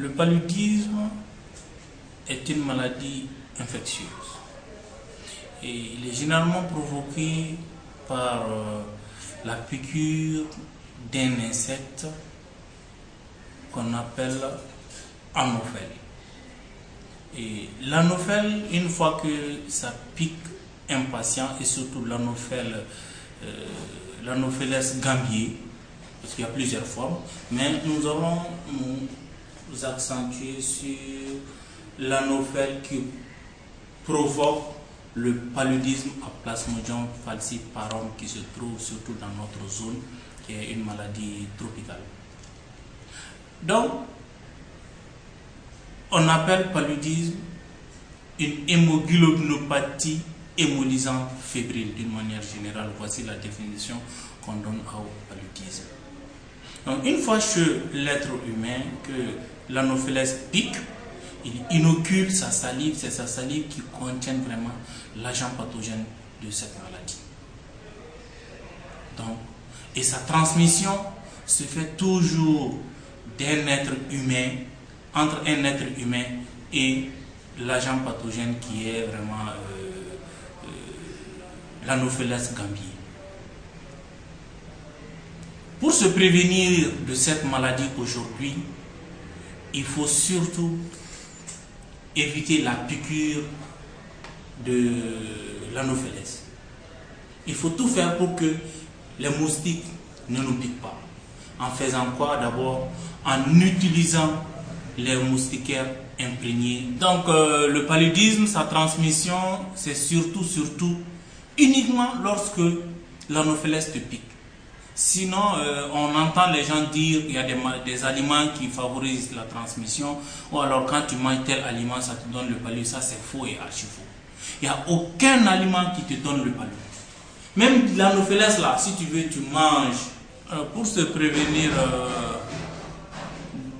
Le paludisme est une maladie infectieuse et il est généralement provoqué par la piqûre d'un insecte qu'on appelle anophèle. Et l'anophèle, une fois que ça pique un patient, et surtout l'anopheles gambier, parce qu'il y a plusieurs formes, mais nous allons nous accentuer sur l'anophèle qui provoque le paludisme à Plasmodium falciparum qui se trouve surtout dans notre zone, qui est une maladie tropicale. Donc, on appelle paludisme une hémoglobinopathie hémolysante fébrile d'une manière générale. Voici la définition qu'on donne au paludisme. Donc, une fois chez l'être humain que l'anopheles pique, il inocule sa salive, c'est sa salive qui contient vraiment l'agent pathogène de cette maladie. Donc, et sa transmission se fait toujours d'un être humain, entre un être humain et l'agent pathogène qui est vraiment l'anopheles gambier. Pour se prévenir de cette maladie aujourd'hui, il faut surtout éviter la piqûre de l'anopheles. Il faut tout faire pour que les moustiques ne nous piquent pas. En faisant quoi? D'abord, en utilisant les moustiquaires imprégnés. Donc, le paludisme, sa transmission, c'est surtout uniquement lorsque l'anopheles te pique. Sinon, on entend les gens dire qu'il y a des aliments qui favorisent la transmission, ou alors quand tu manges tel aliment, ça te donne le paludisme. Ça, c'est faux et archi faux. Il n'y a aucun aliment qui te donne le paludisme. Même l'anopheles, là, si tu veux, tu manges.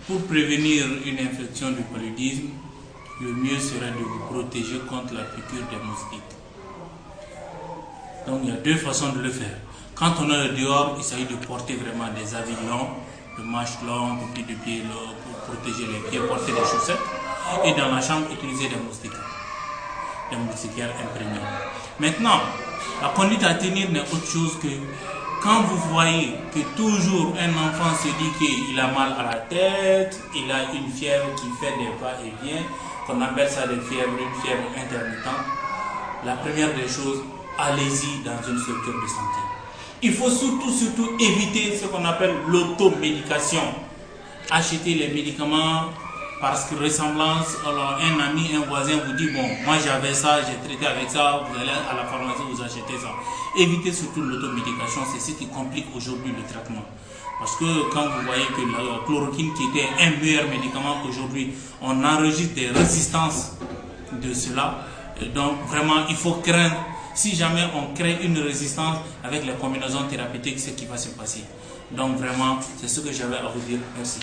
Pour prévenir une infection du paludisme, le mieux serait de vous protéger contre la piqûre des moustiques. Donc, il y a deux façons de le faire. Quand on est dehors, il s'agit de porter vraiment des habits longs, de manches longues, de pieds longs pour protéger les pieds, porter des chaussettes. Et dans la chambre, utiliser des moustiquaires imprégnés. Maintenant, la conduite à tenir n'est autre chose que quand vous voyez que toujours un enfant se dit qu'il a mal à la tête, il a une fièvre qui fait des va-et-vient, qu'on appelle ça une fièvre intermittente, la première des choses, allez-y dans une structure de santé. Il faut surtout éviter ce qu'on appelle l'automédication. Acheter les médicaments parce que ressemblance, alors un ami, un voisin vous dit, bon, moi j'avais ça, j'ai traité avec ça, vous allez à la pharmacie, vous achetez ça. Évitez surtout l'automédication, c'est ce qui complique aujourd'hui le traitement. Parce que quand vous voyez que la chloroquine qui était un meilleur médicament qu'aujourd'hui, on enregistre des résistances de cela. Donc vraiment, il faut craindre. Si jamais on crée une résistance avec les combinaisons thérapeutiques, c'est ce qui va se passer. Donc vraiment, c'est ce que j'avais à vous dire. Merci.